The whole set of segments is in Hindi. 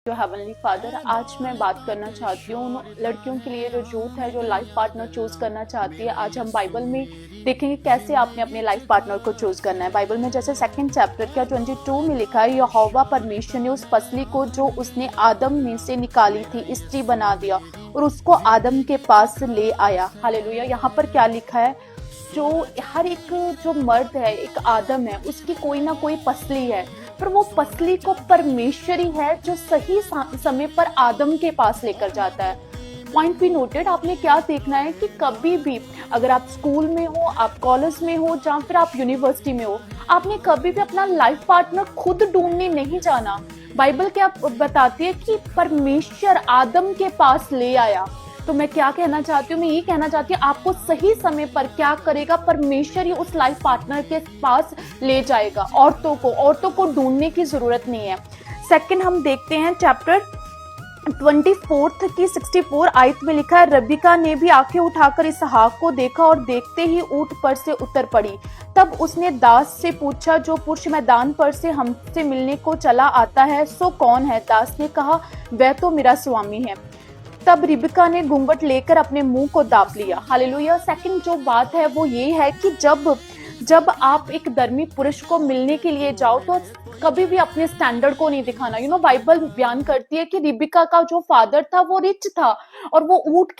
जो हेवनली फादर, आज मैं बात करना चाहती हूँ उन लड़कियों के लिए जो यूथ है, जो लाइफ पार्टनर चूज करना चाहती है। आज हम बाइबल में देखेंगे कैसे आपने अपने लाइफ पार्टनर को चूज करना है। बाइबल में जैसे 2 चैप्टर का 22 में लिखा है, यहोवा परमेश्वर ने उस पसली को जो उसने आदम में से निकाली थी स्त्री बना दिया और उसको आदम के पास ले आया। हालेलुया। यहाँ पर क्या लिखा है, जो हर एक जो मर्द है, एक आदम है, उसकी कोई ना कोई पसली है, पर वो पसली को परमेश्वर ही है जो सही समय पर आदम के पास लेकर जाता है। Point be noted. आपने क्या देखना है कि कभी भी अगर आप स्कूल में हो, आप कॉलेज में हो, या फिर आप यूनिवर्सिटी में हो, आपने कभी भी अपना लाइफ पार्टनर खुद ढूंढने नहीं जाना। बाइबल क्या बताती है कि परमेश्वर आदम के पास ले आया। तो मैं क्या कहना चाहती हूँ, मैं ये कहना चाहती हूँ आपको सही समय पर क्या करेगा, परमेश्वर ही उस लाइफ पार्टनर के पास ले जाएगा। औरतों को ढूंढने की जरूरत नहीं है। सेकंड हम देखते हैं चैप्टर 24 की 64 आयत में लिखा है, रबिका ने भी आंखें उठाकर इसहाक को देखा और देखते ही ऊंट पर से उतर पड़ी। तब उसने दास से पूछा, जो पुरुष मैदान पर से हमसे मिलने को चला आता है सो कौन है? दास ने कहा, वह तो मेरा स्वामी है। तब रिबिका ने घूंघट लेकर अपने मुंह को दाप लिया। हालेलुया। सेकंड जो बात है वो ये है कि जब आप एक धर्मी पुरुष को मिलने के लिए जाओ तो कभी भी अपने स्टैंडर्ड को नहीं दिखाना। बाइबल बयान करती है कि रिबिका का जो फादर था वो रिच था और वो ऊंट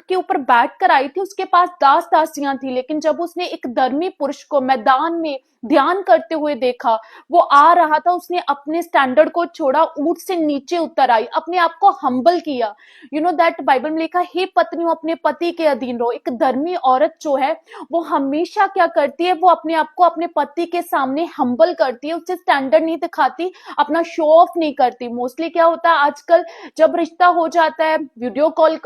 के ऊपर बैठ कर आई थी, उसके पास दास दासियां थी। लेकिन जब उसने एक धर्मी पुरुष को मैदान में ध्यान करते हुए देखा, वो आ रहा था, उसने अपने स्टैंडर्ड को छोड़ा, ऊंट से नीचे उतर आई, अपने आप को हम्बल किया। दैट बाइबल में लिखा, हे पत्नियों अपने पति के अधीन रहो। एक धर्मी औरत जो है वो हमेशा क्या करती है, वो अपने आप को अपने पति के सामने हम्बल करती है, उससे स्टैंडर्ड नहीं दिखाती, अपना शो ऑफ नहीं करती। मोस्टली क्या होता है आजकल, जब रिश्ता हो जाता है, वीडियो कॉल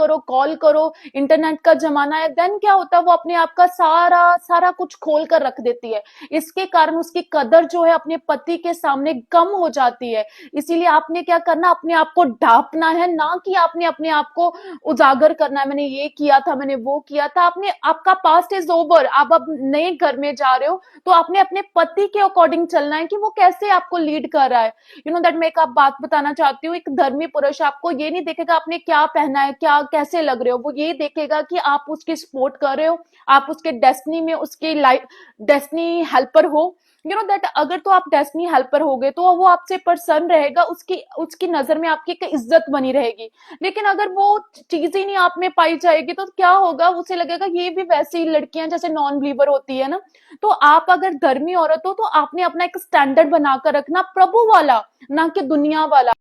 करो, इंटरनेट का जमाना है, देन क्या होता है, वो अपने आप का सारा कुछ खोल कर रख देती है। इसके कारण उसकी कदर जो है अपने पति के सामने कम हो जाती है। इसीलिए आपने क्या करना, अपने आप को ढांपना है, ना कि आपने अपने आप को उजागर करना है, मैंने ये किया था, मैंने वो किया था। आपका पास्ट इज ओवर, आप अब नए घर में जा रहे हो, तो आपने अपने पति के अकॉर्डिंग चलना है कि वो कैसे आपको लीड कर रहा है। दैट मैं एक आप बात बताना चाहती हूँ, एक धर्मी पुरुष आपको ये नहीं देखेगा आपने क्या पहना है, क्या कैसे लग रहे हो, वो ये देखेगा कि आप उसकी सपोर्ट कर रहे हो, आप उसके डेस्टिनी में उसकी लाइफ डेस्टिनी हेल्पर हो। दैट अगर तो आप डेस्टिनी हेल्पर हो गए तो वो आपसे प्रसन्न रहेगा, उसकी नजर में आपकी एक इज्जत बनी रहेगी। लेकिन अगर वो चीज ही नहीं आप में पाई जाएगी तो क्या होगा, उसे लगेगा ये भी वैसी ही लड़कियां जैसे नॉन बिलीवर होती है ना। तो आप अगर धर्मी औरत हो तो आपने अपना एक स्टैंडर्ड बनाकर रखना, प्रभु वाला, ना कि दुनिया वाला।